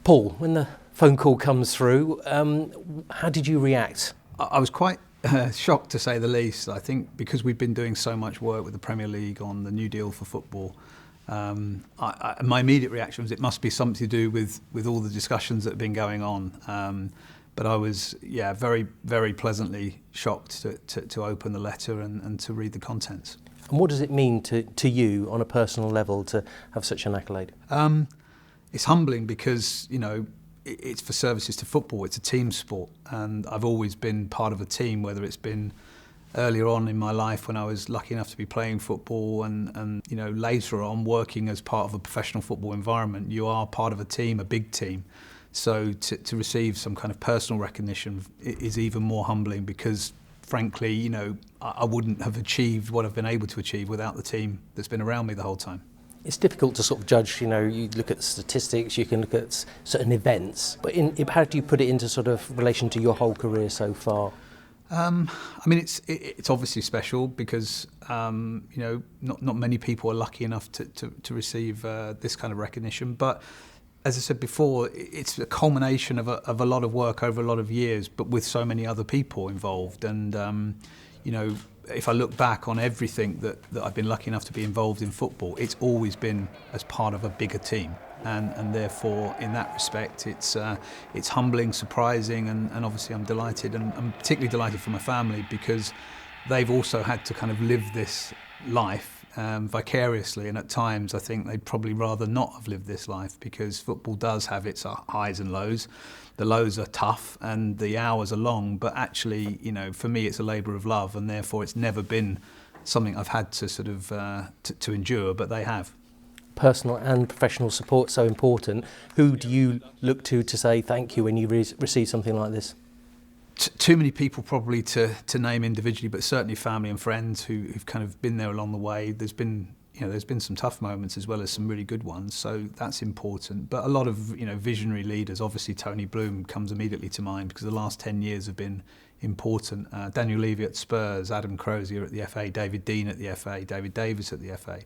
Paul, when the phone call comes through, how did you react? I was quite shocked, to say the least. I think because we've been doing so much work with the Premier League on the new deal for football, my immediate reaction was it must be something to do with all the discussions that have been going on. But I was, very, very pleasantly shocked to open the letter and to read the contents. And what does it mean to you on a personal level to have such an accolade? It's humbling because, it's for services to football. It's a team sport, and I've always been part of a team, whether it's been earlier on in my life when I was lucky enough to be playing football and later on working as part of a professional football environment. You are part of a team, a big team. So to receive some kind of personal recognition is even more humbling because, frankly, I wouldn't have achieved what I've been able to achieve without the team that's been around me the whole time. It's difficult to sort of judge, you look at statistics, you can look at certain events, but how do you put it into sort of relation to your whole career so far? It's obviously special because, not many people are lucky enough to receive this kind of recognition, but as I said before, it's a culmination of a lot of work over a lot of years, but with so many other people involved. And, if I look back on everything that I've been lucky enough to be involved in football, it's always been as part of a bigger team. And therefore, in that respect, it's humbling, surprising, and obviously I'm delighted. And I'm particularly delighted for my family because they've also had to kind of live this life vicariously, and at times I think they'd probably rather not have lived this life because football does have its highs and lows. The lows are tough and the hours are long, but actually, for me it's a labour of love, and therefore it's never been something I've had to sort of to endure, but they have. Personal and professional support so important. Who do you look to say thank you when you receive something like this? Too many people probably to name individually, but certainly family and friends who've kind of been there along the way. There's been some tough moments as well as some really good ones, so that's important. But a lot of visionary leaders, obviously Tony Bloom comes immediately to mind because the last 10 years have been important. Daniel Levy at Spurs, Adam Crozier at the FA, David Dean at the FA, David Davis at the FA.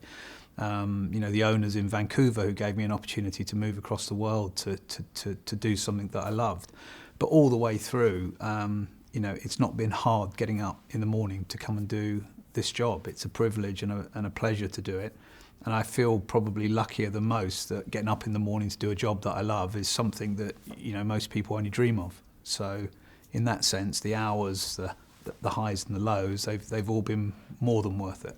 The owners in Vancouver who gave me an opportunity to move across the world to do something that I loved. But all the way through, it's not been hard getting up in the morning to come and do this job. It's a privilege and a pleasure to do it. And I feel probably luckier than most that getting up in the morning to do a job that I love is something that, most people only dream of. So in that sense, the hours, the highs and the lows, they've all been more than worth it.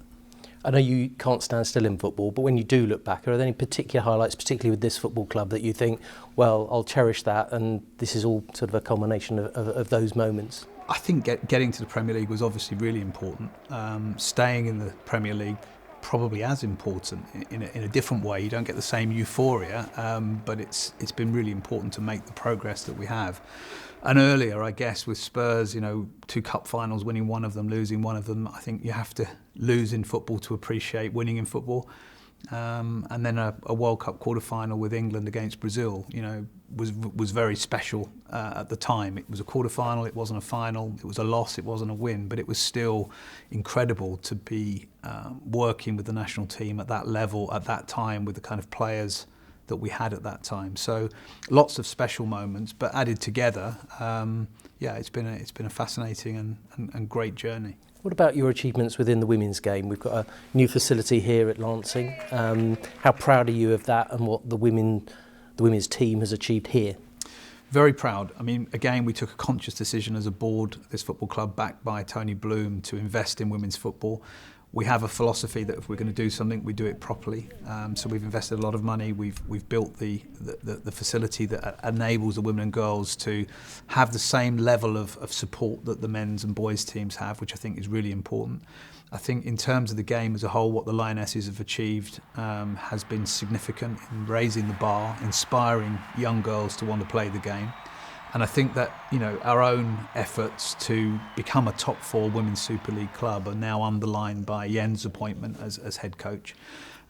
I know you can't stand still in football, but when you do look back, are there any particular highlights, particularly with this football club, that you think, well, I'll cherish that, and this is all sort of a culmination of those moments? I think getting to the Premier League was obviously really important. Staying in the Premier League probably as important in a different way. You don't get the same euphoria, but it's been really important to make the progress that we have. And earlier, I guess, with Spurs, 2 cup finals, winning one of them, losing one of them, I think you have to lose in football to appreciate winning in football. And then a World Cup quarter-final with England against Brazil, was very special at the time. It was a quarter-final, it wasn't a final, it was a loss, it wasn't a win, but it was still incredible to be working with the national team at that level, at that time, with the kind of players that we had at that time. So lots of special moments, but added together, it's been a fascinating and great journey. What about your achievements within the women's game? We've got a new facility here at Lancing. How proud are you of that and what the women's team has achieved here? Very proud. I mean, again, we took a conscious decision as a board, this football club backed by Tony Bloom, to invest in women's football. We have a philosophy that if we're going to do something, we do it properly. So we've invested a lot of money. We've built the facility that enables the women and girls to have the same level of support that the men's and boys teams have, which I think is really important. I think in terms of the game as a whole, what the Lionesses have achieved has been significant in raising the bar, inspiring young girls to want to play the game. And I think that, our own efforts to become a top 4 Women's Super League club are now underlined by Jens' appointment as head coach.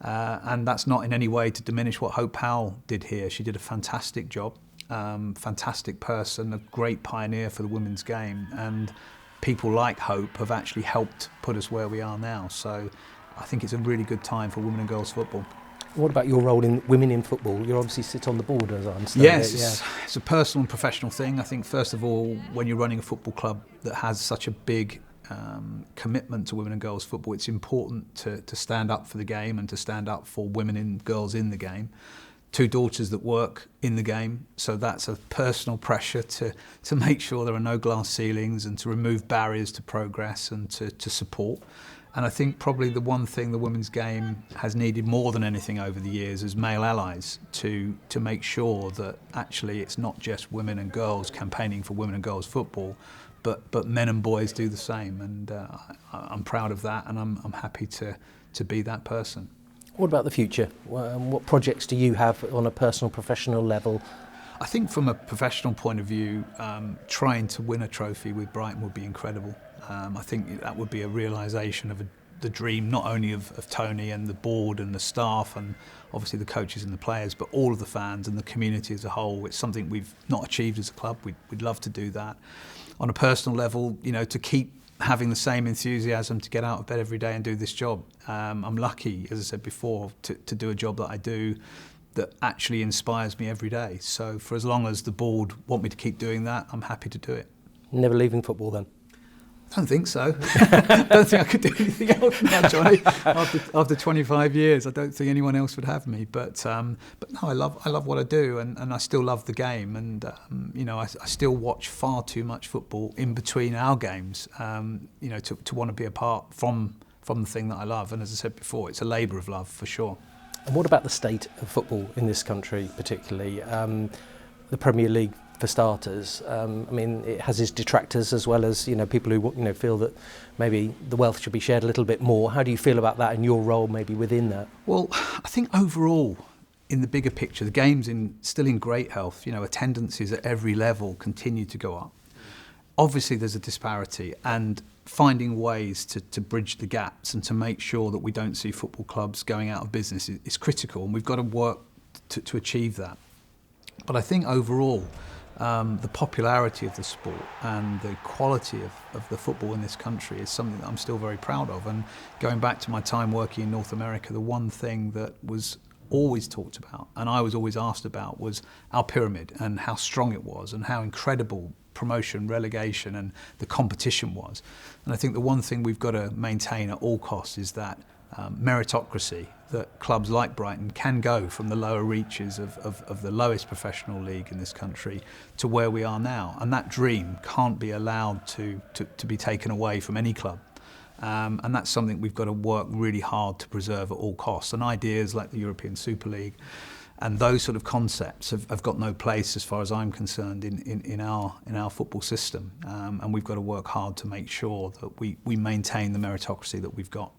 And that's not in any way to diminish what Hope Powell did here. She did a fantastic job, fantastic person, a great pioneer for the women's game. And people like Hope have actually helped put us where we are now. So I think it's a really good time for women and girls football. What about your role in women in football? You obviously sit on the board, as I understand Yes, it. it's a personal and professional thing. I think, first of all, when you're running a football club that has such a big commitment to women and girls football, it's important to stand up for the game and to stand up for women and girls in the game. 2 daughters that work in the game, so that's a personal pressure to make sure there are no glass ceilings and to remove barriers to progress and to support. And I think probably the one thing the women's game has needed more than anything over the years is male allies to make sure that actually it's not just women and girls campaigning for women and girls football, but men and boys do the same. And I'm proud of that, and I'm happy to be that person. What about the future? What projects do you have on a personal, professional level? I think from a professional point of view, trying to win a trophy with Brighton would be incredible. I think that would be a realisation of the dream, not only of Tony and the board and the staff and obviously the coaches and the players, but all of the fans and the community as a whole. It's something we've not achieved as a club. We'd love to do that. On a personal level, to keep having the same enthusiasm to get out of bed every day and do this job. I'm lucky, as I said before, to do a job that I do that actually inspires me every day. So for as long as the board want me to keep doing that, I'm happy to do it. Never leaving football then? I don't think so. I don't think I could do anything else now, Johnny. After 25 years, I don't think anyone else would have me. But no, I love what I do, and I still love the game. And I still watch far too much football in between our games. To want to be a part from the thing that I love. And as I said before, it's a labour of love for sure. And what about the state of football in this country, particularly the Premier League? For starters, it has its detractors as well as people who feel that maybe the wealth should be shared a little bit more. How do you feel about that and your role maybe within that? Well, I think overall, in the bigger picture, the game's still in great health. Attendances at every level continue to go up. Obviously, there's a disparity, and finding ways to bridge the gaps and to make sure that we don't see football clubs going out of business is critical, and we've got to work to achieve that. But I think overall, the popularity of the sport and the quality of the football in this country is something that I'm still very proud of. And going back to my time working in North America, the one thing that was always talked about and I was always asked about was our pyramid and how strong it was and how incredible promotion, relegation and the competition was. And I think the one thing we've got to maintain at all costs is that meritocracy, that clubs like Brighton can go from the lower reaches of the lowest professional league in this country to where we are now. And that dream can't be allowed to be taken away from any club. And that's something we've got to work really hard to preserve at all costs. And ideas like the European Super League and those sort of concepts have got no place, as far as I'm concerned, in our football system. And we've got to work hard to make sure that we maintain the meritocracy that we've got.